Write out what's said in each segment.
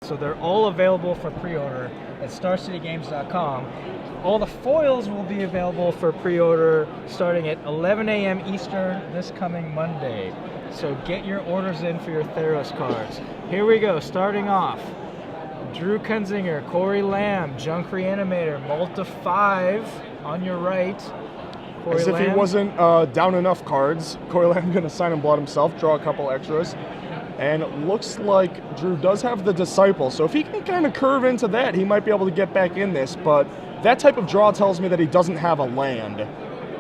So they're all available for pre-order at StarCityGames.com. All the foils will be available for pre-order starting at 11 a.m. Eastern this coming Monday. So get your orders in for your Theros cards. Here we go, starting off. Drew Kuenzinger, Cory Lamb, Junk Reanimator, Malta 5 on your right. Cory As if Lamb. he wasn't down enough cards, Cory Lamb going to sign in blood himself, draw a couple extras. And it looks like Drew does have the Disciple, so if he can kind of curve into that, he might be able to get back in this, but that type of draw tells me that he doesn't have a land.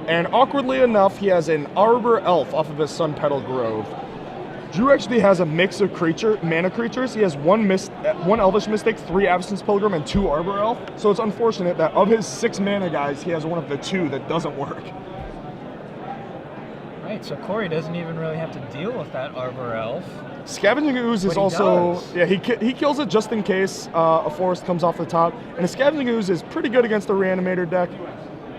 And awkwardly enough, he has an Arbor Elf off of his Sun Petal Grove. Drew actually has a mix of mana creatures. He has one Elvish Mystic, 3 Absence Pilgrim, and 2 Arbor Elf. So it's unfortunate that of his 6 mana guys, he has one of the 2 that doesn't work. Right, so Cory doesn't even really have to deal with that Arbor Elf. Scavenging Ooze is also, yeah, he kills it just in case a forest comes off the top. And a Scavenging Ooze is pretty good against the Reanimator deck.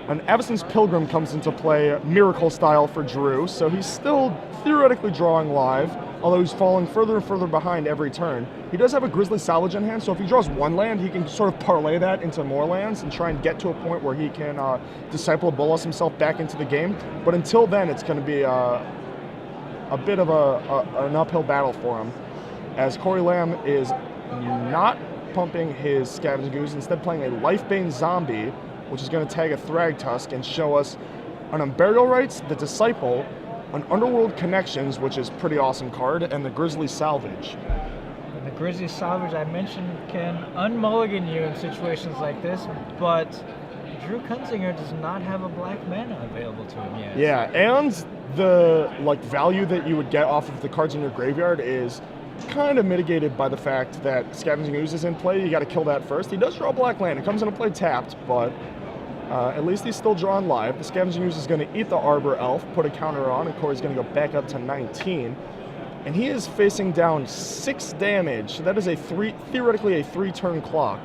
An Absence Pilgrim comes into play, Miracle style for Drew, so he's still theoretically drawing live, although he's falling further and further behind every turn. He does have a Grizzly Salvage in hand, so if he draws 1 land, he can sort of parlay that into more lands and try and get to a point where he can Disciple Bolas himself back into the game. But until then, it's going to be a bit of an uphill battle for him, as Cory Lamb is not pumping his Scavenging Ooze, instead playing a Lifebane Zombie, which is going to tag a Thragtusk and show us an Unburial Rites, the Disciple, an Underworld Connections, which is a pretty awesome card, and the Grizzly Salvage. And the Grizzly Salvage I mentioned can unmulligan you in situations like this, but Drew Kuenzinger does not have a black mana available to him yet. Yeah, and the value that you would get off of the cards in your graveyard is kind of mitigated by the fact that Scavenging Ooze is in play. You got to kill that first. He does draw a black land. It comes into play tapped, but at least he's still drawing live. The Scavenging Ooze is going to eat the Arbor Elf, put a counter on, and Cory's going to go back up to 19. And he is facing down 6 damage. So that is theoretically a 3-turn clock.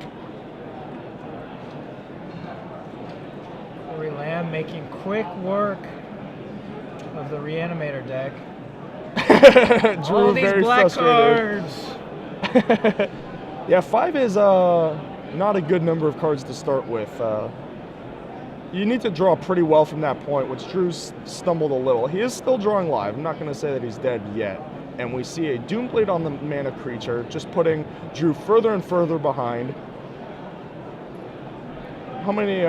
Cory Lamb making quick work of the Reanimator deck. Drew, all these very black frustrated. cards. Yeah, 5 is not a good number of cards to start with. You need to draw pretty well from that point, which Drew's stumbled a little. He is still drawing live. I'm not going to say that he's dead yet. And we see a Doomblade on the mana creature, just putting Drew further and further behind. How many...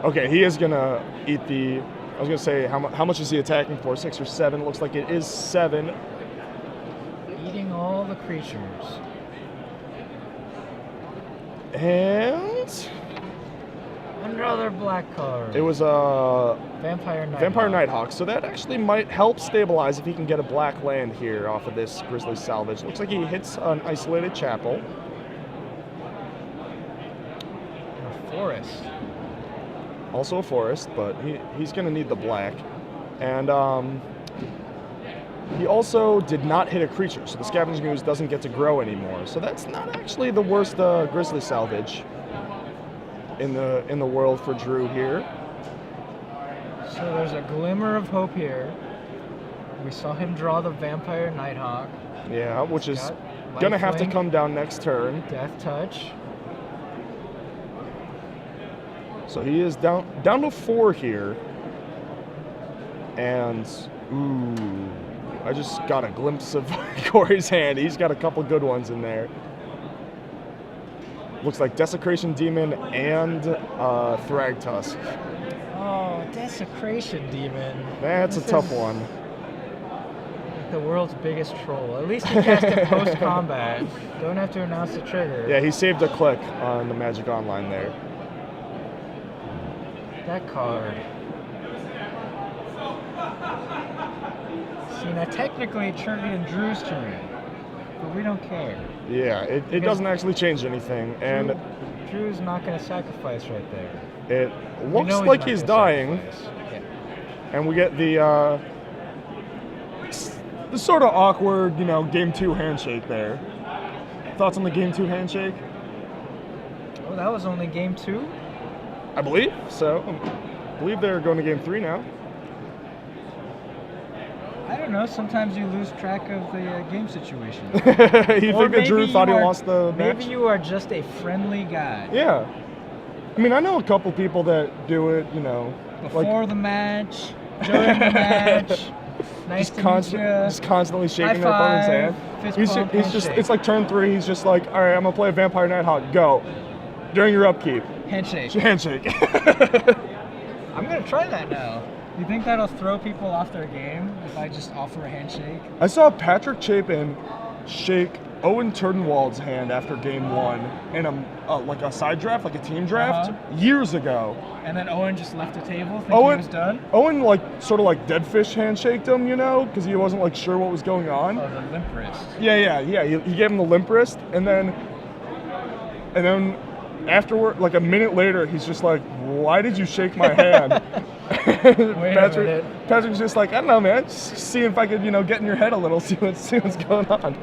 Okay, he is going to eat the... I was going to say, how much is he attacking for? 6 or 7? Looks like it is 7. Eating all the creatures. And... another black card. It was a... Vampire Nighthawk. Nighthawk. So that actually might help stabilize if he can get a black land here off of this Grizzly Salvage. Looks like he hits an Isolated Chapel. And a forest. Also a forest, but he's going to need the black. And he also did not hit a creature, so the Scavenging Ooze doesn't get to grow anymore. So that's not actually the worst Grizzly Salvage in the world for Drew here. So there's a glimmer of hope here. We saw him draw the Vampire Nighthawk. Yeah, which is going to have to come down next turn. Death Touch. So he is down to 4 here. And, ooh, I just got a glimpse of Cory's hand. He's got a couple good ones in there. Looks like Desecration Demon and Thragtusk. Oh, Desecration Demon. That's a tough one. Like the world's biggest troll. At least he cast it post-combat. Don't have to announce the trigger. Yeah, he saved a click on the Magic Online there. That card. See, now technically it triggered in Drew's turn, but we don't care. Yeah, it doesn't actually change anything, and Drew's not going to sacrifice right there. It looks like he's dying, yeah. And we get the sort of awkward, Game 2 handshake there. Thoughts on the Game 2 handshake? Oh, that was only Game 2? I believe so. I believe they're going to Game 3 now. I don't don't know. Sometimes you lose track of the game situation. You think that Drew thought he lost the match? Maybe you are just a friendly guy. Yeah. I mean, I know a couple people that do it, Before the match, during the match. Nice to meet you. Just constantly shaking their High opponent's five, hand. fist bump, He's just, handshake. it's like turn 3, he's just like, all right, I'm going to play a Vampire Nighthawk, go. During your upkeep. Handshake. Handshake. I'm going to try that now. You think that'll throw people off their game if I just offer a handshake? I saw Patrick Chapin shake Owen Turdenwald's hand after game 1 in a side draft, like a team draft, years ago. And then Owen just left the table thinking he was done? Owen sort of dead fish handshaked him, because he wasn't sure what was going on. Oh, the limp wrist. Yeah. He gave him the limp wrist, and then afterward, a minute later, he's just like, "Why did you shake my hand?" Wait a minute. Patrick's just like, "I don't know, man. Just see if I could, get in your head a little, see what's going on."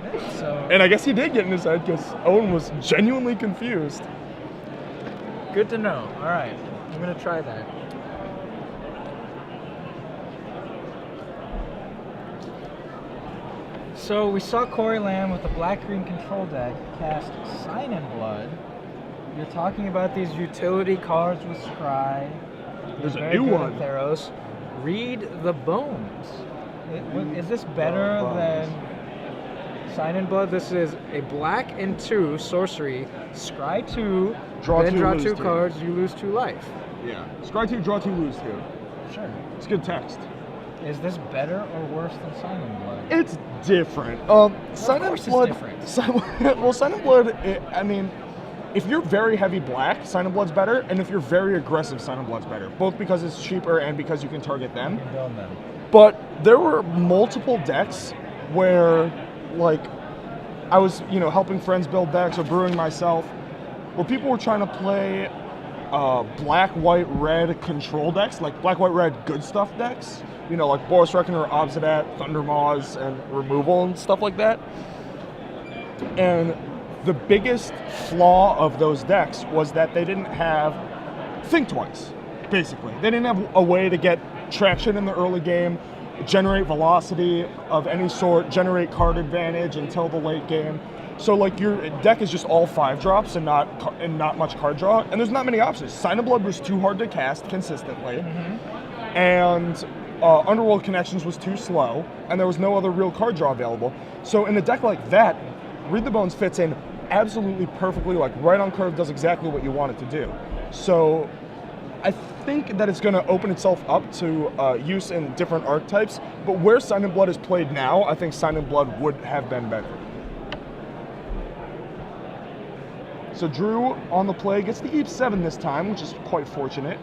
And I guess he did get in his head because Owen was genuinely confused. Good to know. All right, I'm gonna try that. So we saw Cory Lamb with the black-green control deck cast Sign in Blood. You're talking about these utility cards with Scry. There's a Very new good one. at Theros. Read the Bones. Is this better than Sign in Blood? This is a black and 2 sorcery. Scry 2, Draw then 2, draw lose 2 2. cards. You lose 2 life. Yeah. Scry 2, draw 2, lose 2. Sure. It's good text. Is this better or worse than Sign in Blood? It's different. Sign in course it's Blood. different. Sign in Blood. If you're very heavy black, Sign in Blood's better, and if you're very aggressive, Sign in Blood's better. Both because it's cheaper and because you can target them. You can build them. But there were multiple decks where, I was, helping friends build decks or brewing myself, where people were trying to play black, white, red control decks, like black, white, red good stuff decks. Like Boris Reckoner, Obsidat, Thundermaws, and removal and stuff like that. And the biggest flaw of those decks was that they didn't have think twice, basically. They didn't have a way to get traction in the early game, generate velocity of any sort, generate card advantage until the late game. So your deck is just all 5-drops and not much card draw, and there's not many options. Sign of Blood was too hard to cast consistently, and Underworld Connections was too slow, and there was no other real card draw available. So in a deck like that, Read the Bones fits in absolutely perfectly, right on curve, does exactly what you want it to do. So I think that it's going to open itself up to use in different archetypes, but where Sign in Blood is played now, I think Sign in Blood would have been better. So Drew on the play gets to keep 7 this time, which is quite fortunate.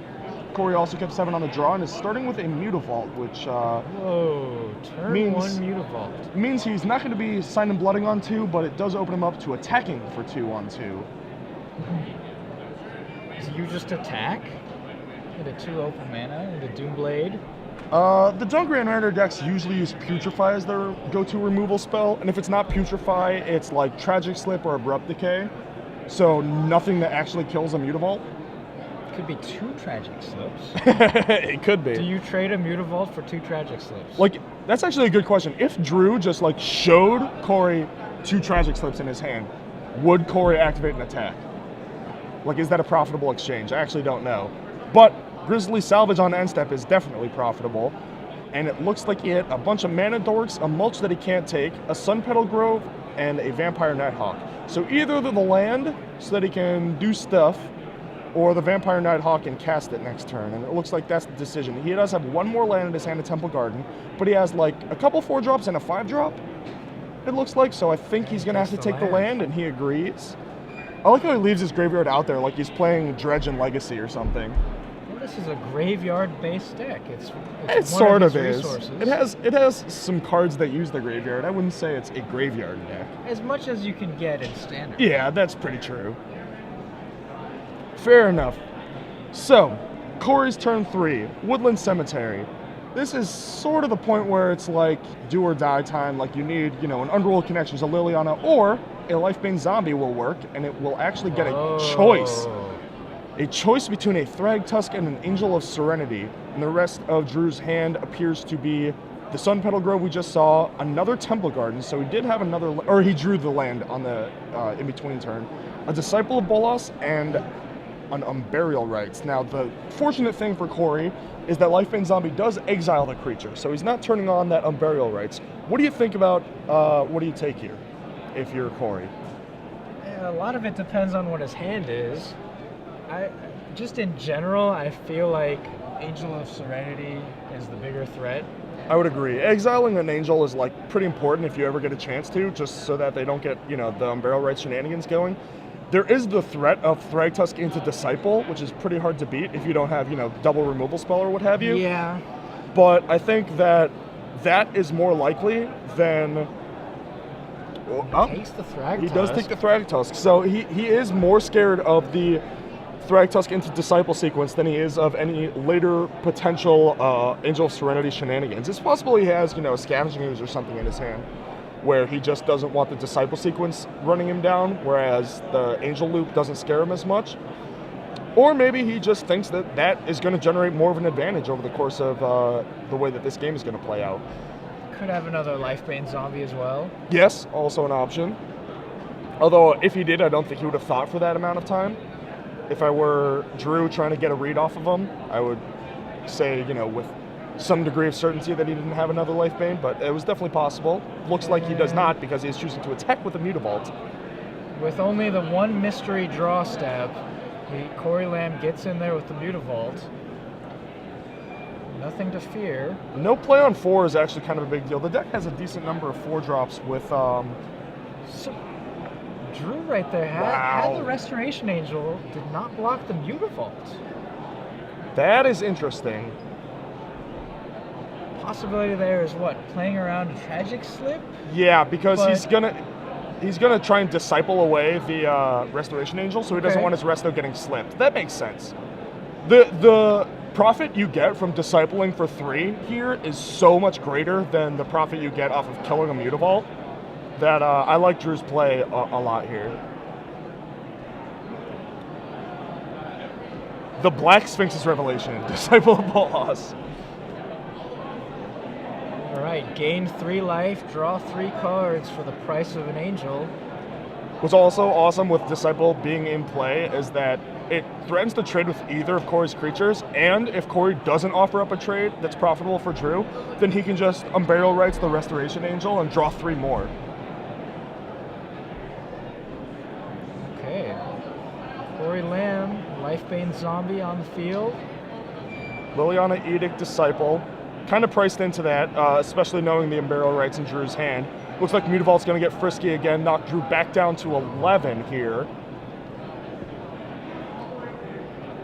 Cory also kept 7 on the draw and is starting with a Mutavault, which turn 1 Mutavault. Means he's not going to be Sign in Blooding on 2, but it does open him up to attacking for 2 on 2. So you just attack? Into 2 open mana, into Doomblade? The Dungran Raider decks usually use Putrefy as their go-to removal spell, and if it's not Putrefy, it's like Tragic Slip or Abrupt Decay. So nothing that actually kills a Mutavault. Could be 2 Tragic Slips. It could be. Do you trade a Mutavault for 2 Tragic Slips? That's actually a good question. If Drew just showed Cory 2 Tragic Slips in his hand, would Cory activate an attack? Is that a profitable exchange? I actually don't know. But Grizzly Salvage on end step is definitely profitable. And it looks like he hit a bunch of Mana Dorks, a Mulch that he can't take, a Sun Petal Grove, and a Vampire Nighthawk. So either the land so that he can do stuff, or the Vampire Nighthawk and cast it next turn, and it looks like that's the decision. He does have 1 more land in his hand at Temple Garden, but he has a couple 4-drops and a 5-drop, it looks like, so I think he's going to have to take the land, and he agrees. I like how he leaves his graveyard out there like he's playing Dredge and Legacy or something. Well, this is a graveyard-based deck. It sort of is. It has some cards that use the graveyard. I wouldn't say it's a graveyard deck. As much as you can get in Standard. Yeah, that's pretty true. Fair enough. So, Cory's turn 3, Woodland Cemetery. This is sort of the point where it's do or die time, you need, an Underworld Connections, a Liliana, or a Lifebane Zombie will work, and it will actually get a choice. A choice between a Thrag Tusk and an Angel of Serenity, and the rest of Drew's hand appears to be the Sun Petal Grove we just saw, another Temple Garden, so he did have another, or he drew the land on the in-between turn, a Disciple of Bolas, and an Unburial Rites. Now, the fortunate thing for Cory is that Lifebane Zombie does exile the creature, so he's not turning on that Unburial Rites. What do you think about, what do you take here, if you're Cory? A lot of it depends on what his hand is. Just in general, I feel like Angel of Serenity is the bigger threat. I would agree. Exiling an angel is like pretty important if you ever get a chance to, just so that they don't get, the Unburial Rites shenanigans going. There is the threat of Thragtusk into Disciple, which is pretty hard to beat if you don't have, double removal spell or what have you. Yeah. But I think that is more likely than... He takes the Thragtusk. He does take the Thragtusk. So he is more scared of the Thragtusk into Disciple sequence than he is of any later potential Angel of Serenity shenanigans. It's possible he has, Scavenging Ooze or something in his hand where he just doesn't want the Disciple sequence running him down, whereas the Angel Loop doesn't scare him as much. Or maybe he just thinks that is going to generate more of an advantage over the course of the way that this game is going to play out. Could have another Lifebane Zombie as well. Yes, also an option. Although, if he did, I don't think he would have thought for that amount of time. If I were Drew trying to get a read off of him, I would say, with some degree of certainty that he didn't have another Lifebane, but it was definitely possible. Looks like he does not because he's choosing to attack with a Mutavault. With only the one mystery draw step, Cory Lamb gets in there with the Mutavault. Nothing to fear. No play on 4 is actually kind of a big deal. The deck has a decent number of 4-drops with... So, Drew right there had the Restoration Angel, did not block the Mutavault. That is interesting. Possibility there is what? Playing around a Tragic Slip? Yeah, because he's gonna try and Disciple away the Restoration Angel, so he doesn't want his Resto getting slipped. That makes sense. The profit you get from Discipling for 3 here is so much greater than the profit you get off of killing a Mutavault that I like Drew's play a lot here. The Black Sphinx's Revelation, Disciple of Bolas. Alright, gain 3 life, draw 3 cards for the price of an angel. What's also awesome with Disciple being in play is that it threatens to trade with either of Cory's creatures, and if Cory doesn't offer up a trade that's profitable for Drew, then he can just Unburial Rites the Restoration Angel and draw 3 more. Okay. Cory Lamb, Lifebane Zombie on the field. Liliana Edict Disciple. Kind of priced into that, especially knowing the Unburial Rites in Drew's hand. Looks like Mutavault's going to get frisky again, knock Drew back down to 11 here.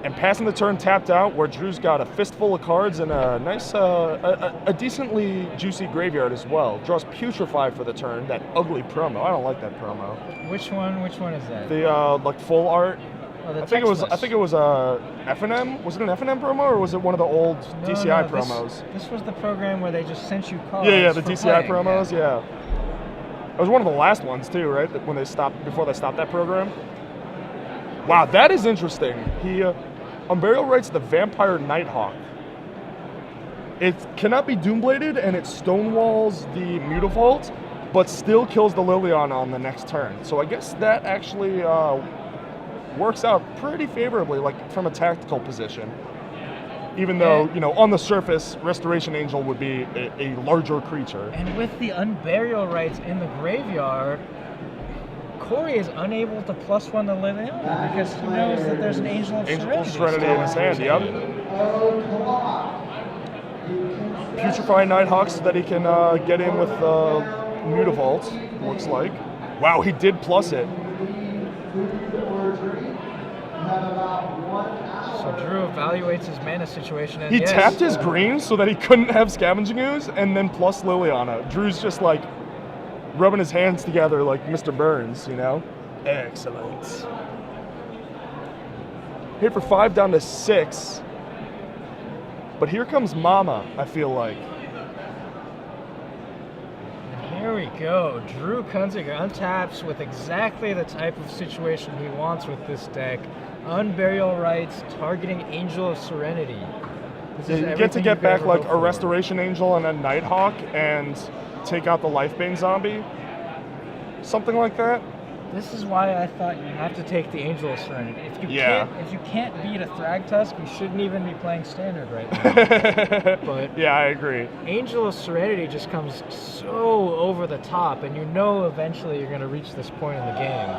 And passing the turn tapped out, where Drew's got a fistful of cards and a nice, a decently juicy graveyard as well. Draws Putrefy for the turn, that ugly promo. I don't like that promo. Which one is that? The full art. Oh, I think it was a FNM. Was it an FNM promo or was it one of the old DCI promos? This was the program where they just sent you cards. Yeah, the DCI playing. promos. Yeah. It was one of the last ones too, right? When before they stopped that program. Wow, that is interesting. He Unburial Rites the Vampire Nighthawk. It cannot be Doombladed and it stonewalls the Mutavault, but still kills the Liliana on the next turn. So I guess that actually works out pretty favorably, like from a tactical position. Even though, on the surface, Restoration Angel would be a larger creature. And with the Unburial Rites in the graveyard, Cory is unable to +1 the Liliana because he knows that there's an Angel of Serenity in his hand, yep. Putrefy Nighthawk so that he can get in with Mutavault, looks like. Wow, he did plus it. So Drew evaluates his mana situation. And he tapped his green so that he couldn't have Scavenging Ooze and then plus Liliana. Drew's just like rubbing his hands together like Mr. Burns, Excellent. Hit for 5 down to 6. But here comes Mama, I feel like. Here we go. Drew Kuenzinger untaps with exactly the type of situation he wants with this deck. Unburial Rites targeting Angel of Serenity. This Yeah, is you get to everything get could back ever like hope a for. Restoration Angel and a Nighthawk and take out the Lifebane zombie. Something like that. This is why I thought you have to take the Angel of Serenity. If you can't beat a Thragtusk, you shouldn't even be playing Standard right now. But yeah, I agree. Angel of Serenity just comes so over the top, and you know eventually you're going to reach this point in the game.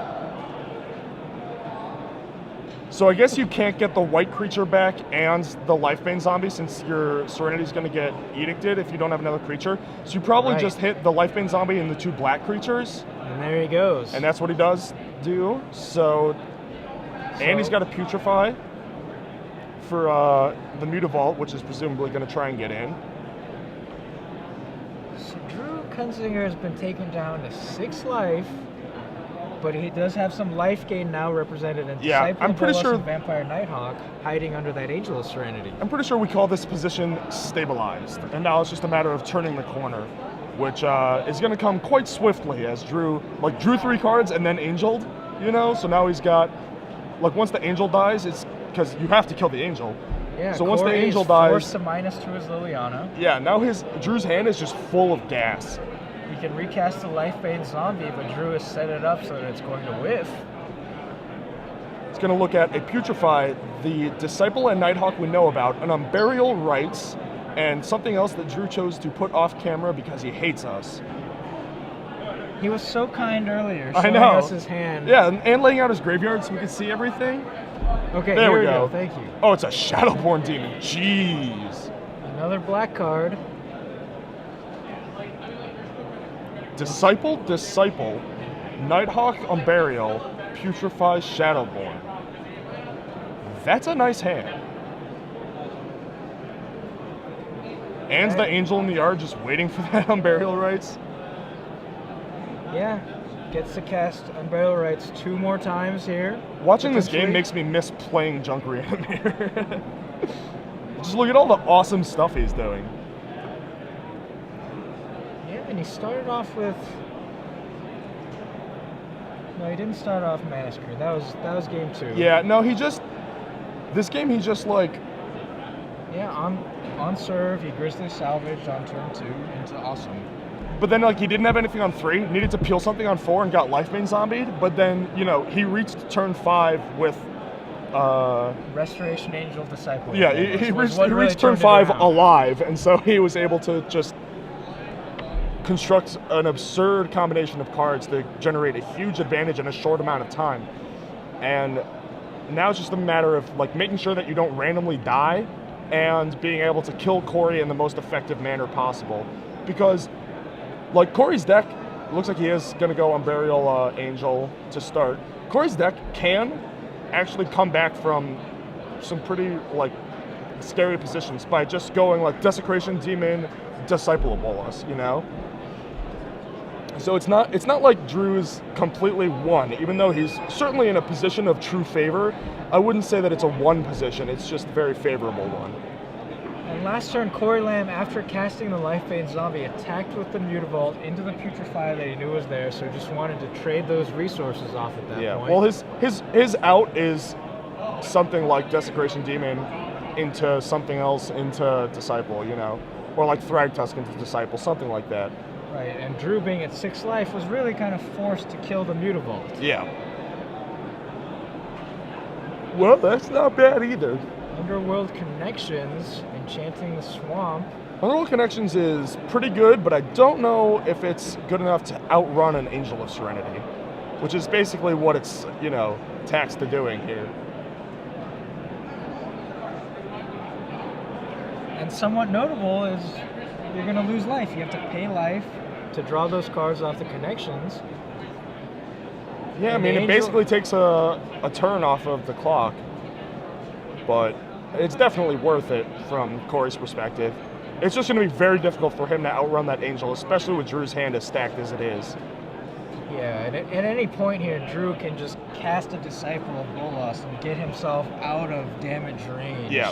So I guess you can't get the white creature back and the Lifebane zombie since your Serenity's going to get edicted if you don't have another creature. So you probably Right. just hit the Lifebane zombie and the 2 black creatures. And there he goes. And that's what he does do. And he's got to Putrefy for the Mutavault, which is presumably going to try and get in. So Drew Kuenzinger has been taken down to 6 life, but he does have some life gain now represented in Yeah, Disciple I'm pretty Bolas sure- and Vampire Nighthawk hiding under that Angel of Serenity. I'm pretty sure we call this position stabilized. And now it's just a matter of turning the corner, which is going to come quite swiftly as Drew 3 cards and then Angeled, you know? So now he's got, once the Angel dies, it's because you have to kill the Angel. Yeah, So once the Cory Angel is dies- forced to -2 his Liliana. Yeah, now Drew's hand is just full of gas. He can recast the Lifebane zombie, but Drew has set it up so that it's going to whiff. It's going to look at a Putrefy, the Disciple and Nighthawk we know about, an Unburial Rites, and something else that Drew chose to put off camera because he hates us. He was so kind earlier, I showing know. us his hand. Yeah, and laying out his graveyard so we can see everything. Okay, There here we go. Thank you. Oh, it's a Shadowborn Demon. Jeez. Another black card. Disciple, Nighthawk, Unburial, Putrefy, Shadowborn. That's a nice hand. And the Angel in the yard just waiting for that Unburial Rites. Yeah, gets to cast Unburial Rites 2 more times here. Watching this Potentially. game makes me miss playing Junk Reanimator. Just look at all the awesome stuff he's doing. Yeah, and he started off with. No, he didn't start off Mana Screw. That was game 2. Yeah, no, this game he just Yeah, on serve, he Grizzly salvaged on turn 2 into awesome. but then he didn't have anything on 3, needed to peel something on 4 and got Lifebane zombied, but then, he reached turn 5 with Restoration Angel Disciple. yeah, he reached turn 5 alive, and so he was able to just construct an absurd combination of cards to generate a huge advantage in a short amount of time. And now it's just a matter of making sure that you don't randomly die and being able to kill Cory in the most effective manner possible. Because Cory's deck looks like he is going to go on Burial Angel to start. Cory's deck can actually come back from some pretty scary positions by just going Desecration Demon, Disciple of Bolas, So it's not like Drew's completely won, even though he's certainly in a position of true favor. I wouldn't say that it's a one position, it's just a very favorable one. And last turn, Cory Lamb, after casting the Lifebane zombie, attacked with the Mutavault into the Putrefy that he knew was there, so he just wanted to trade those resources off at that point. Well, his out is something like Desecration Demon into something else into Disciple, or Thragtusk into Disciple, something like that. Right, and Drew being at 6 life was really kind of forced to kill the Mutavault. Yeah. Well, that's not bad either. Underworld Connections, Enchanting the Swamp. Underworld Connections is pretty good, but I don't know if it's good enough to outrun an Angel of Serenity, which is basically what it's, taxed to doing here. And somewhat notable is you're going to lose life. You have to pay life to draw those cards off the connections. Yeah, And it basically takes a turn off of the clock, but it's definitely worth it from Cory's perspective. It's just going to be very difficult for him to outrun that Angel, especially with Drew's hand as stacked as it is. Yeah, and at any point here, Drew can just cast a Disciple of Bolas and get himself out of damage range. Yeah.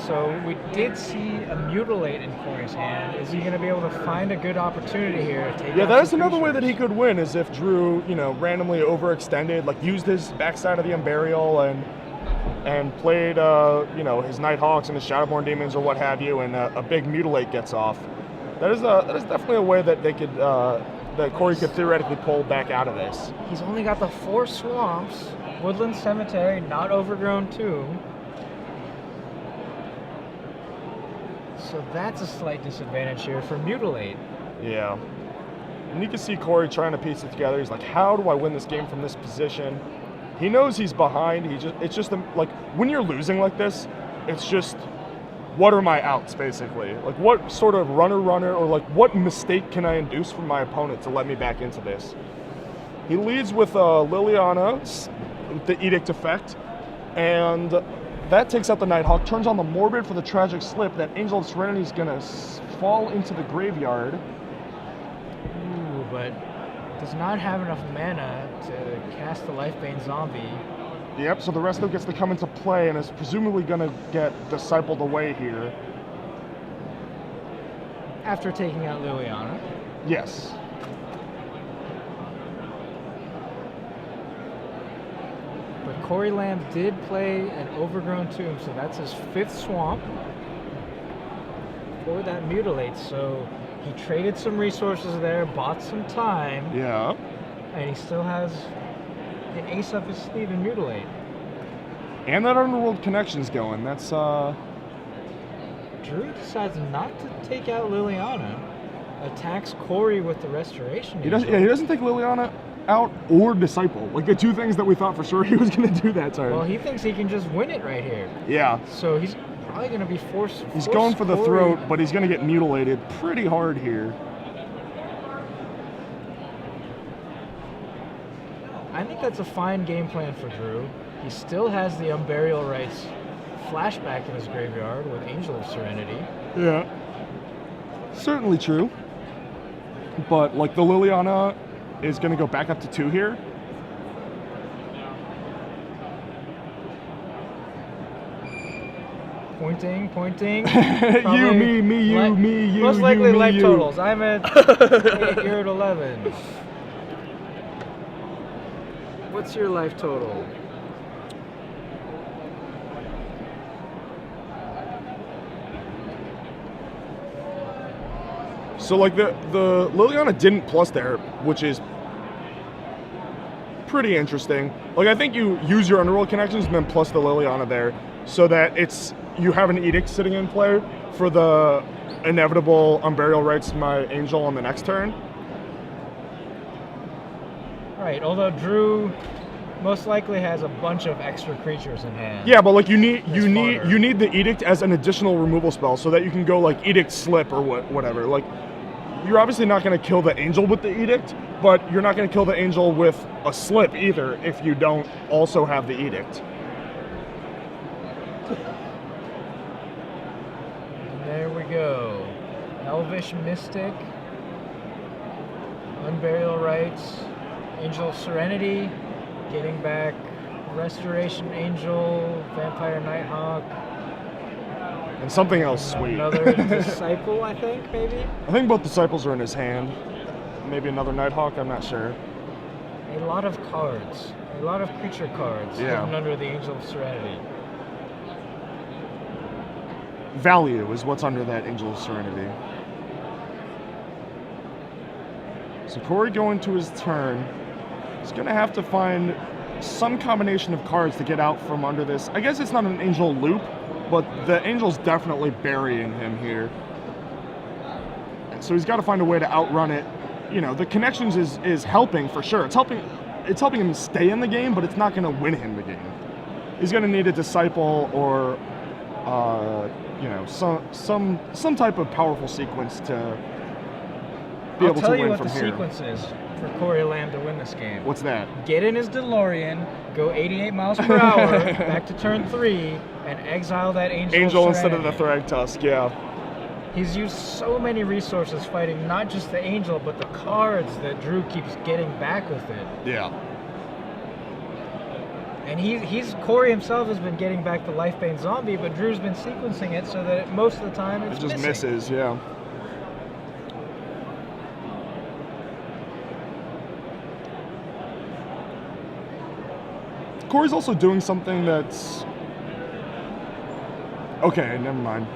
So we did see a mutilate in Cory's hand. Is he going to be able to find a good opportunity here to take Yeah, out that is some another way that creatures? he could win, is if Drew, randomly overextended, like used his backside of the Unburial and played, his Nighthawks and his Shadowborn Demons or what have you, and a big mutilate gets off. That is definitely a way that they could, that Cory could theoretically pull back out of this. He's only got the 4 swamps, Woodland Cemetery, not Overgrown Tomb. So that's a slight disadvantage here for mutilate. Yeah. And you can see Cory trying to piece it together. He's like, how do I win this game from this position? He knows he's behind. It's just like when you're losing like this, it's just, what are my outs, basically? Like, what sort of runner, or like what mistake can I induce from my opponent to let me back into this? He leads with Liliana, the Edict effect, and that takes out the Nighthawk, turns on the Morbid for the Tragic Slip. That Angel of Serenity is going to fall into the graveyard. Ooh, but does not have enough mana to cast the Lifebane Zombie. Yep, so the Resto gets to come into play and is presumably going to get discipled away here. After taking out Liliana. Yes. But Cory Lamb did play an Overgrown Tomb, so that's his 5th swamp for that mutilate. So he traded some resources there, bought some time, Yeah. and he still has an ace up his sleeve in mutilate. And that Underworld Connection's going. That's, Drew decides not to take out Liliana, attacks Cory with the Restoration he Angel. doesn't take Liliana out or Disciple. Like the two things that we thought for sure he was going to do that turn. Well, he thinks he can just win it right here. Yeah. So he's probably going to be forced. He's going for the throat, but he's going to get mutilated pretty hard here. I think that's a fine game plan for Drew. He still has the Unburial Rites flashback in his graveyard with Angel of Serenity. Yeah. Certainly true. But like the Liliana is going to go back up to 2 here. Pointing. You, me, you, me, you, most you, likely me, life you. totals. I'm at 8, you're at 11. What's your life total? So like the Liliana didn't plus there, which is pretty interesting. Like I think you use your Underworld Connections and then plus the Liliana there, so that you have an Edict sitting in play for the inevitable Unburial Rites my Angel on the next turn. Right, although Drew most likely has a bunch of extra creatures in hand. Yeah, but like you need fodder. the Edict as an additional removal spell so that you can go like Edict Slip or whatever. Like you're obviously not going to kill the Angel with the Edict, but you're not going to kill the Angel with a Slip either if you don't also have the Edict. And there we go. Elvish Mystic, Unburial Rites, Angel of Serenity, getting back Restoration Angel, Vampire Nighthawk. And something else sweet. Another Disciple, I think, maybe? I think both Disciples are in his hand. Maybe another Nighthawk, I'm not sure. A lot of cards. A lot of creature cards Yeah. hidden under the Angel of Serenity. Value is what's under that Angel of Serenity. So Cory going to his turn. He's going to have to find some combination of cards to get out from under this. I guess it's not an Angel loop, but the Angel's definitely burying him here. And so he's got to find a way to outrun it. You know, the Connections is helping for sure. It's helping him stay in the game, but it's not going to win him the game. He's going to need a Disciple or some type of powerful sequence to be able to win from here. I'll tell you what the sequence is for Cory Lamb to win this game. What's that? Get in his DeLorean, go 88 miles per hour back to turn 3, and exile that Angel of instead of the Serenity. Thragtusk, yeah. He's used so many resources fighting not just the Angel, but the cards that Drew keeps getting back with it. Yeah. And Cory himself has been getting back the Lifebane Zombie, but Drew's been sequencing it so that most of the time it's It just missing. misses, yeah. Cory's also doing something that's... Okay, never mind.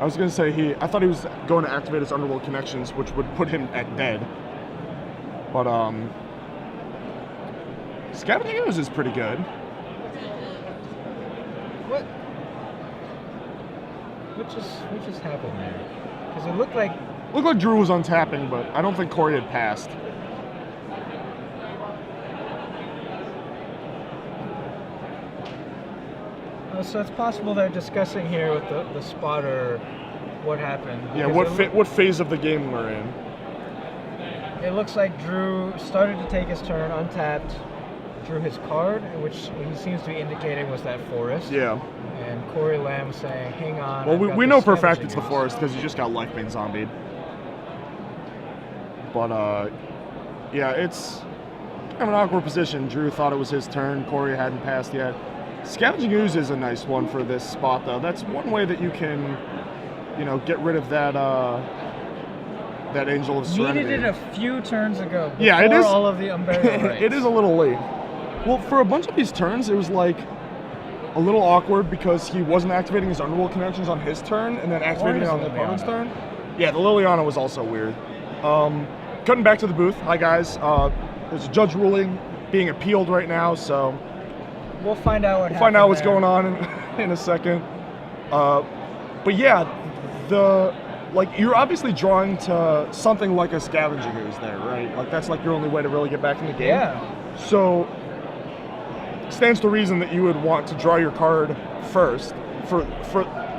I was going to say I thought he was going to activate his Underworld Connections, which would put him at dead. But, Scavenging Ooze is pretty good. What just happened there? Because it looked like Drew was untapping, but I don't think Cory had passed. So it's possible they're discussing here with the spotter what happened. Yeah, what phase of the game we're in. It looks like Drew started to take his turn, untapped, drew his card, which he seems to be indicating was that forest. Yeah. And Cory Lamb saying, hang on. Well, we know for a fact it's the forest because he just got Lifebane zombied. But, yeah, it's kind of an awkward position. Drew thought it was his turn. Cory hadn't passed yet. Scavenging Ooze is a nice one for this spot, though. That's one way that you can, get rid of that Angel of Serenity. Needed it a few turns ago before yeah, it is, all of the unburial rites. It is a little late. Well, for a bunch of these turns, it was like a little awkward because he wasn't activating his Underworld Connections on his turn and then activating it on the opponent's turn. Yeah, the Liliana was also weird. Cutting back to the booth. Hi, guys. There's a judge ruling being appealed right now, so... We'll find out what We'll find out what's going on in a second. But yeah, you're obviously drawing to something like a Scavenging Ooze there, right? Like that's like your only way to really get back in the game. Yeah. So stands to reason that you would want to draw your card first for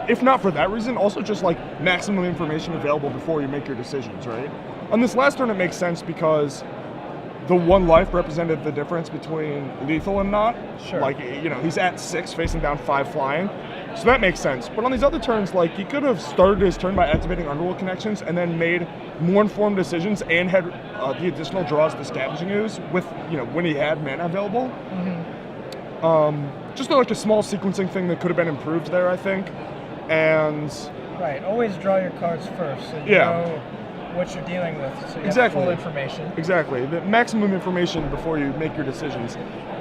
if not for that reason, also just like maximum information available before you make your decisions, right? On this last turn, it makes sense because the one life represented the difference between lethal and not. Sure. Like, he's at 6, facing down 5 flying. So that makes sense. But on these other turns, like, he could have started his turn by activating Underworld Connections and then made more informed decisions and had the additional draws to Scavenging Ooze with, when he had mana available. Mm-hmm. Just like a small sequencing thing that could have been improved there, I think. And... Right. Always draw your cards first so you know what you're dealing with, so you have full information. Exactly. The maximum information before you make your decisions.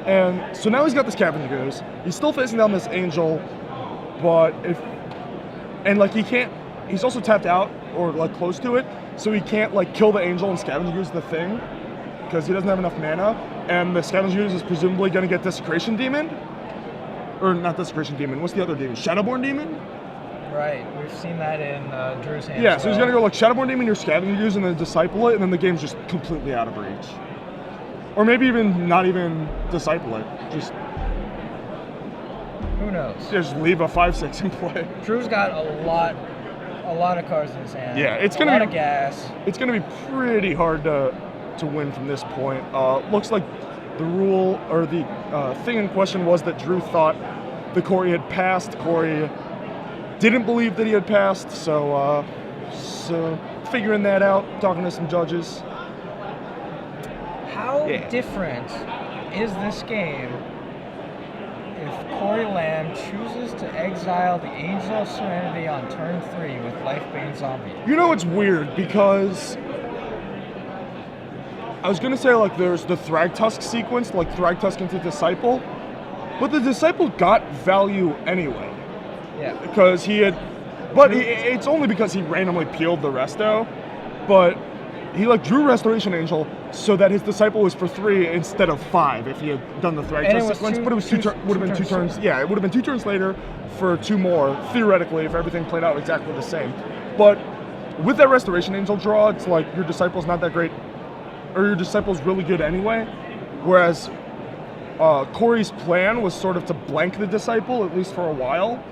And so now he's got this Scavenging Ooze. He's still facing down this Angel, but he can't, he's also tapped out or like close to it, so he can't like kill the Angel and Scavenging Ooze the thing because he doesn't have enough mana. And the Scavenging Ooze is presumably going to get Desecration Demon, or not Desecration Demon. What's the other demon? Shadowborn Demon. Right, we've seen that in Drew's hand. Yeah, so he's gonna go like Shadowborn Demon, your Scavenging Ooze, and then Disciple it, and then the game's just completely out of reach. Or maybe even not even Disciple it. Just who knows? Just leave a 5/6 in play. Drew's got a lot of cards in his hand. Yeah, it's a gonna lot be of gas. It's gonna be pretty hard to win from this point. Looks like the rule or the thing in question was that Drew thought the Cory had passed. Cory didn't believe that he had passed, so figuring that out, talking to some judges. How different is this game if Cory Lamb chooses to exile the Angel of Serenity on turn 3 with Lifebane Zombie? It's weird because I was gonna say like there's the Thragtusk sequence, like Thragtusk into Disciple, but the Disciple got value anyway. Yeah. Because it's only because he randomly peeled the resto, but he drew Restoration Angel so that his Disciple was for 3 instead of 5 if he had done the Thragtusk sequence. But it was would have been 2 turns. Yeah, it would have been 2 turns later for 2 more, theoretically, if everything played out exactly the same. But with that Restoration Angel draw, it's like your Disciple's not that great, or your Disciple's really good anyway, whereas Cory's plan was sort of to blank the Disciple, at least for a while,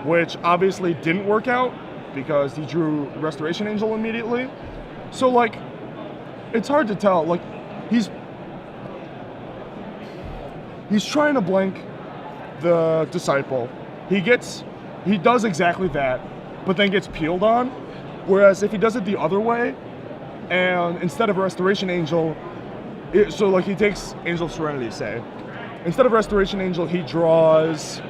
which obviously didn't work out because he drew Restoration Angel immediately. So it's hard to tell. He's trying to blank the Disciple. He does exactly that, but then gets peeled on. Whereas if he does it the other way, and instead of Restoration Angel, he takes Angel of Serenity, say, Instead of Restoration Angel, he draws...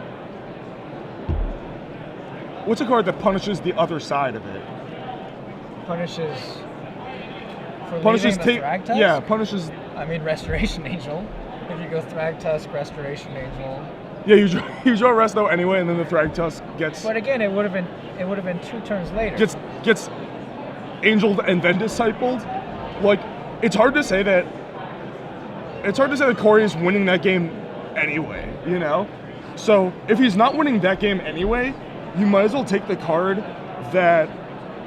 What's a card that punishes the other side of it? Punishes for leaving the Thragtusk? Yeah, punishes... I mean, Restoration Angel. If you go Thragtusk, Restoration Angel. Yeah, you draw Resto anyway, and then the Thragtusk gets... But again, it would have been 2 turns later. Gets angeled and then discipled. Like, it's hard to say that Cory is winning that game anyway, you know? So if he's not winning that game anyway, you might as well take the card that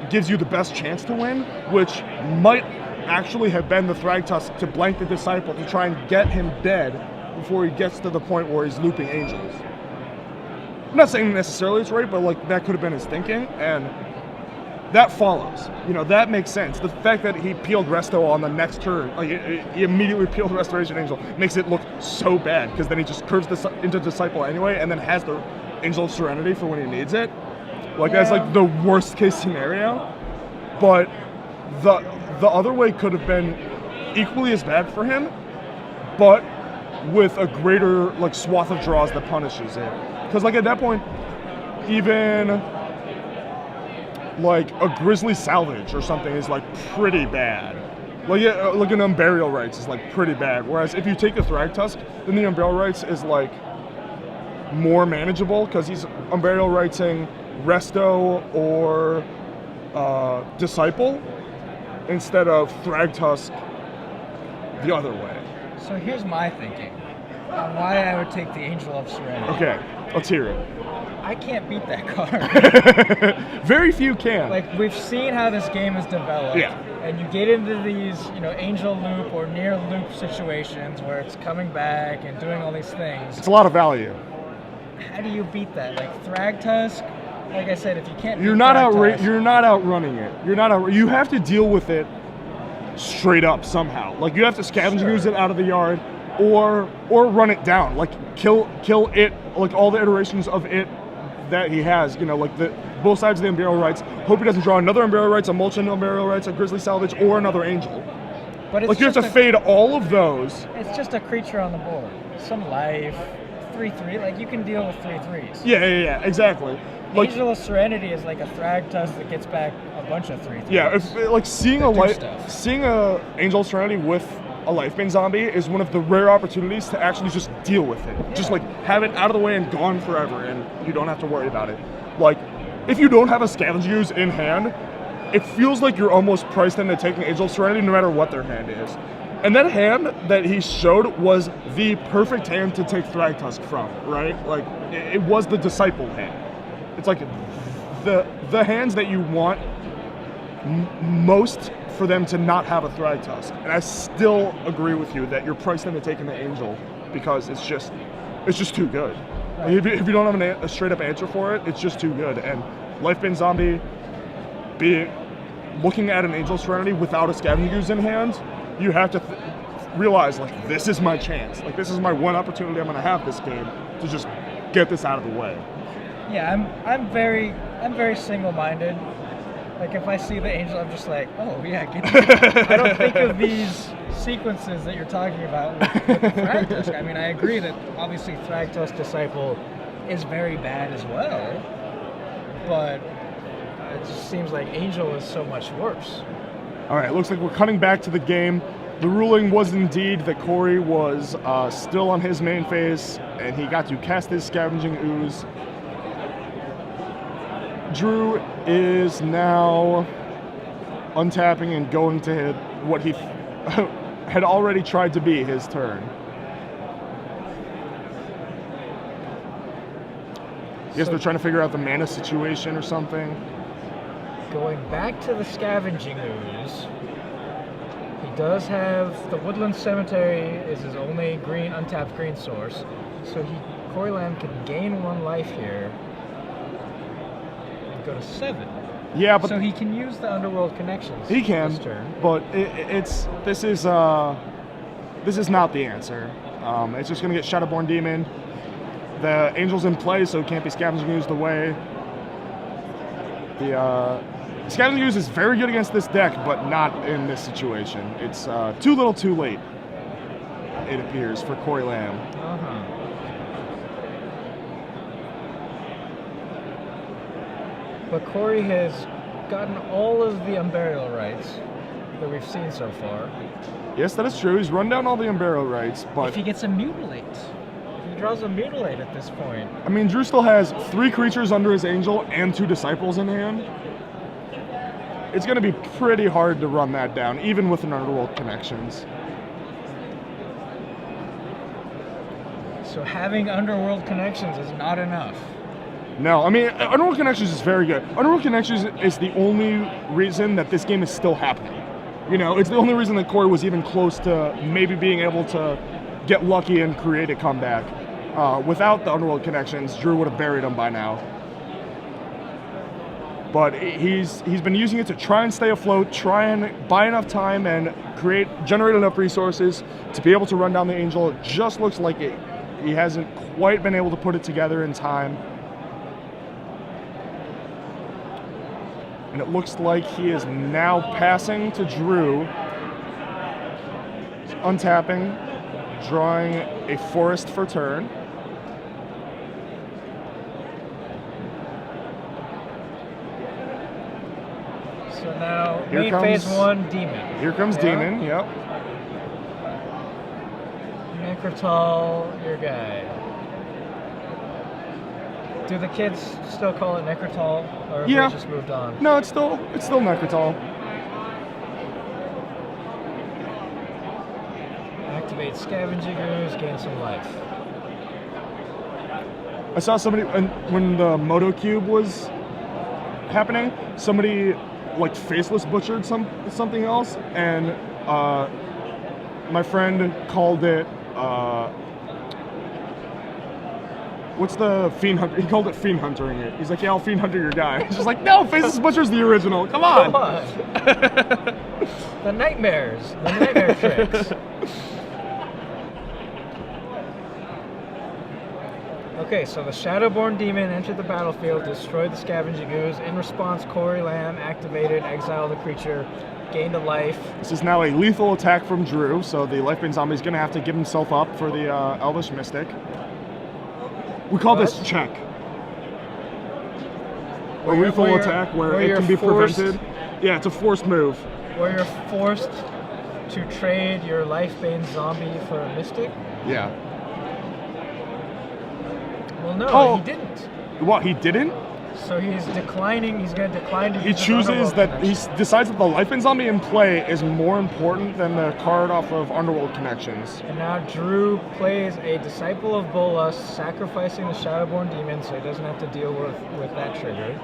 gives you the best chance to win, which might actually have been the Thragtusk to blank the Disciple to try and get him dead before he gets to the point where he's looping Angels. I'm not saying necessarily it's right, but like that could have been his thinking, and that follows. You know, that makes sense. The fact that he peeled Resto on the next turn, like he immediately peeled Restoration Angel, makes it look so bad, because then he just curves into Disciple anyway, and then has the Angel of Serenity for when he needs it. Like, that's like the worst case scenario. But the other way could have been equally as bad for him, but with a greater like swath of draws that punishes it. Because like at that point, even like a Grizzly Salvage or something is like pretty bad. Like, yeah, like an Unburial Rites is like pretty bad. Whereas if you take the Thragtusk, then the Unburial Rites is like more manageable, because he's Unburial Ritesing Resto or Disciple instead of Thragtusk the other way. So here's my thinking on why I would take the Angel of Serenity. Okay, let's hear it. I can't beat that card. Very few can. Like, we've seen how this game is developed. Yeah. And you get into these, angel loop or near loop situations where it's coming back and doing all these things. It's a lot of value. How do you beat that? Like, Thragtusk, like I said, if you can't beat you're not Thragtusk, you're not outrunning it. You have to deal with it straight up somehow. Like, you have to scavenge use it out of the yard, or run it down. Like, kill it, like all the iterations of it that he has, like both sides of the Unburial Rites. Hope he doesn't draw another Unburial Rites, a Mulchin Unburial Rites, a Grizzly Salvage, or another Angel. But it's like, you have to fade all of those. It's just a creature on the board. Some life, 3/3. Like, you can deal with 3/3s. Yeah, exactly. Like, Angel of Serenity is like a Thragtusk that gets back a bunch of 3/3s. Yeah, seeing a Angel of Serenity with a Lifebane zombie is one of the rare opportunities to actually just deal with it. Yeah. Just like have it out of the way and gone forever, and you don't have to worry about it. Like, if you don't have a Scavenge Use in hand, it feels like you're almost priced into taking Angel of Serenity no matter what their hand is. And that hand that he showed was the perfect hand to take Thragtusk from, right? Like, it was the Disciple hand. It's like the hands that you want most for them to not have a Thragtusk. And I still agree with you that you're priced into taking the Angel because it's just too good. Right. If you don't have a straight up answer for it, it's just too good. And Lifebane Zombie, looking at an Angel Serenity without a Scavenge Use in hand, you have to realize, like, this is my chance. Like, this is my one opportunity I'm going to have this game to just get this out of the way. Yeah, I'm very single-minded. Like, if I see the Angel, I'm just like, oh yeah, get it. I don't think of these sequences that you're talking about with Thragtusk. I mean, I agree that obviously Thragtusk Disciple is very bad as well, but it just seems like Angel is so much worse. All right, looks like we're cutting back to the game. The ruling was indeed that Cory was still on his main phase, and he got to cast his Scavenging Ooze. Drew is now untapping and going to hit what he had already tried to be his turn. I guess they're trying to figure out the mana situation or something. Going back to the Scavenging Ooze, he does have the Woodland Cemetery is his only green untapped green source, so Cory Lamb can gain 1 life here. Go to 7. Yeah, but so he can use the Underworld Connections. He can, this turn. but this is not the answer. It's just gonna get Shadowborn Demon. The Angel's in play, so it can't be Scavenging Used away. The Scavenging Use is very good against this deck, but not in this situation. It's too little, too late. it appears, for Cory Lamb. Uh-huh. But Cory has gotten all of the unburial rights that we've seen so far. Yes, that is true. He's run down all the unburial rights, but If he gets a mutilate, if he draws a mutilate at this point, I mean, Drew still has 3 creatures under his angel and 2 disciples in hand. It's going to be pretty hard to run that down, even with an Underworld Connections. so having Underworld Connections is not enough. No, I mean, Underworld Connections is very good. Underworld Connections is the only reason that this game is still happening. You know, it's the only reason that Cory was even close to maybe being able to get lucky and create a comeback. Without the Underworld Connections, Drew would have buried him by now. But he's been using it to try and stay afloat, try and buy enough time and generate enough resources to be able to run down the Angel. It just looks like he hasn't quite been able to put it together in time. And it looks like he is now passing to Drew. He's untapping, drawing a forest for turn. So now, Here main comes- phase 1, Demon. Here comes Yeah? Demon, yep. Necrotal, your guy. Do the kids still call it Necrotal, or have Yeah. we just moved on? No, it's still Necrotal. Activate Scavenging Ooze, gain some life. I saw somebody when the Moto Cube was happening. Somebody like faceless butchered something else, and my friend called it. What's the Fiend Hunter? He called it Fiend Huntering it. He's like, yeah, I'll Fiend Hunter your guy. She's like, no, Faceless Butcher's the original. Come on. Come on. The nightmares. The nightmare tricks. Okay, so the Shadowborn Demon entered the battlefield, destroyed the Scavenging Ooze. In response, Cory Lamb activated, exiled the creature, gained a life. This is now a lethal attack from Drew, so the Lifebane Zombie is going to have to give himself up for the Elvish Mystic. We call this check. A lethal attack where it can be prevented. Yeah, it's a forced move. Where you're forced to trade your Lifebane Zombie for a Mystic? Yeah. Well, no, Oh. he didn't. What, he didn't? So he's declining, he's going to decline to He use his chooses Underworld that, he Connection. decides that the Lifebane Zombie in play is more important than the card off of Underworld Connections. And now Drew plays a Disciple of Bolas, sacrificing the Shadowborn Demon so he doesn't have to deal with that trigger.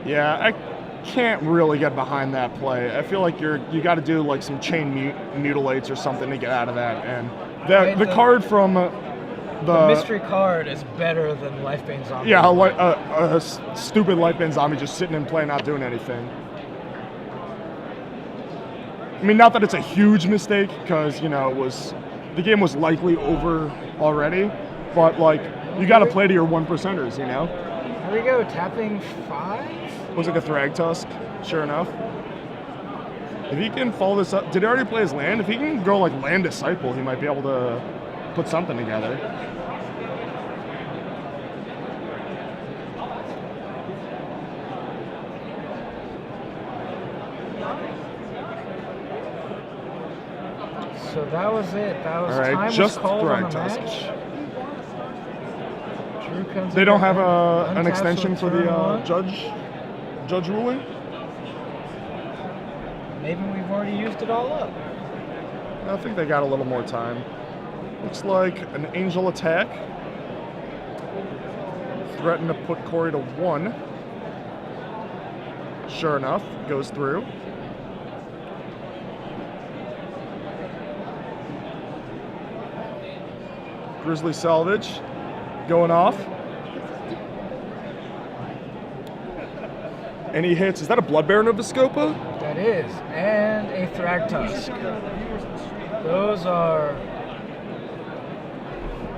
Yeah, I can't really get behind that play. I feel like you got to do like some chain mutilates or something to get out of that. And the card from the mystery card is better than Lifebane Zombie. Yeah, a stupid Lifebane Zombie just sitting in play not doing anything. I mean, not that it's a huge mistake, because, you know, the game was likely over already, but, like, you got to play to your 1%ers, you know? Here we go, tapping 5? Looks like a Thrag Tusk, sure enough. If he can follow this up, did he already play his land? If he can go, like, Land Disciple, he might be able to put something together. So that was it. That was All right, time just was called on the Thrag Tusk. match. Drew Kuenzinger They don't have an untaps extension with for the turn 1. judge ruling? Maybe we've already used it all up. I think they got a little more time. Looks like an Angel attack. Threaten to put Cory to 1. Sure enough, goes through. Grizzly Salvage going off. And he hits, is that a Blood Baron of Viscopa? That is, and a Thragtusk. Those are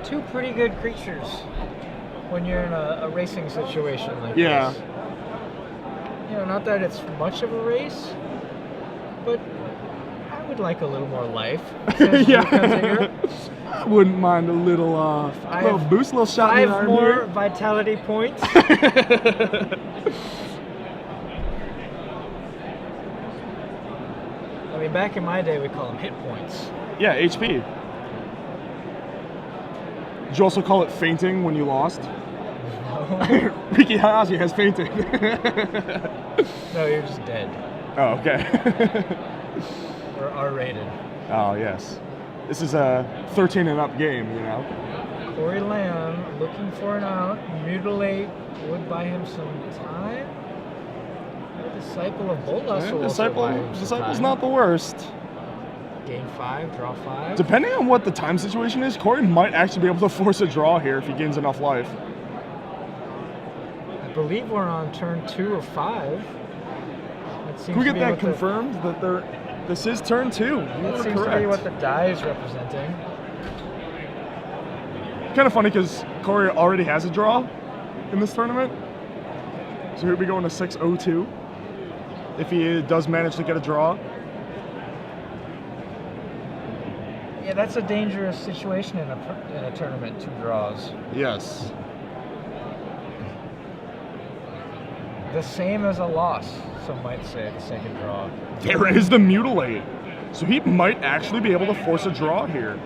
2 pretty good creatures when you're in a racing situation like Yeah. this. You know, not that it's much of a race, but I would like a little more life. Says Kuenzinger. I wouldn't mind a little boost, a little shot in the 5 arm more here. vitality points. I mean, back in my day, we call them hit points. Yeah, HP. Did you also call it fainting when you lost? No, Ricky Hayashi has fainted. no, you're just dead. Oh, okay. We're R-rated. Oh, yes. This is a 13 and up game, you know. Cory Lamb looking for an out. Mutilate would buy him some time. Disciple of Bolas will also buy him some Disciple's time. not the worst. Gain 5, draw 5. Depending on what the time situation is, Cory might actually be able to force a draw here if he gains enough life. I believe we're on turn 2 of 5. Can we get that confirmed that this is turn 2? That seems to be what the die is representing. Kind of funny because Cory already has a draw in this tournament. So he'll be going to 6-0-2 if he does manage to get a draw. Yeah, that's a dangerous situation in a tournament, 2 draws. Yes. The same as a loss, some might say, the second draw. There is the Mutilate. So he might actually be able to force a draw here.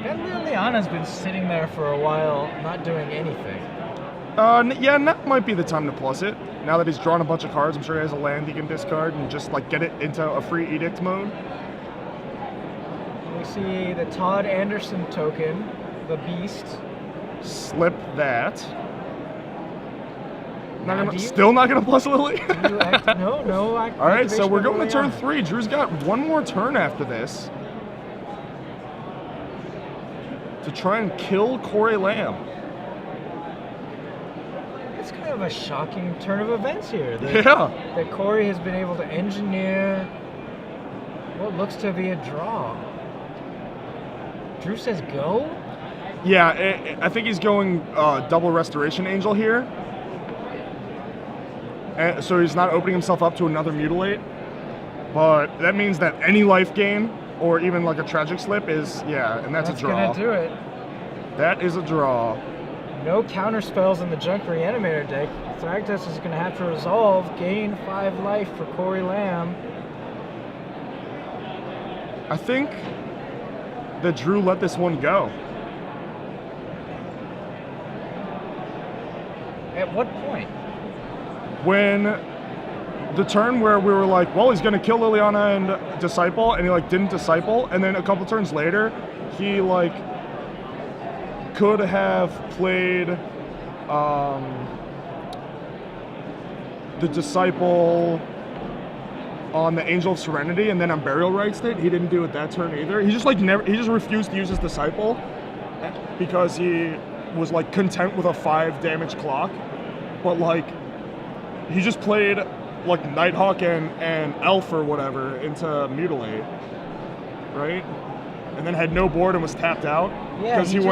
Ben Liliana's been sitting there for a while, not doing anything. Yeah, now might be the time to plus it. Now that he's drawn a bunch of cards, I'm sure he has a land he can discard and just like get it into a free edict mode. We see the Todd Anderson token, the Beast. Slip that. Now, do you- Still not gonna plus Lily. No. All right, so we're going to turn 3. Drew's got one more turn after this to try and kill Cory Lamb. It's kind of a shocking turn of events here. Yeah. That Cory has been able to engineer what looks to be a draw. Drew says go? Yeah, I think he's going double Restoration Angel here. And so he's not opening himself up to another Mutilate. But that means that any life gain or even like a Tragic Slip is, and that's a draw. That's gonna do it. That is a draw. No counter spells in the Junk Reanimator deck. Thragtusk is gonna have to resolve, gain 5 life for Cory Lamb. I think that Drew let this one go. At what point? When the turn where we were like, well, he's going to kill Liliana and Disciple, and he like didn't Disciple, and then a couple turns later, he like could have played the Disciple on the Angel of Serenity, and then on Burial Rites it. He didn't do it that turn either. He just like he just refused to use his Disciple because he was like content with a 5 damage clock, but like he just played like Nighthawk and Elf or whatever into Mutilate, right? And then had no board and was tapped out Yeah, because he went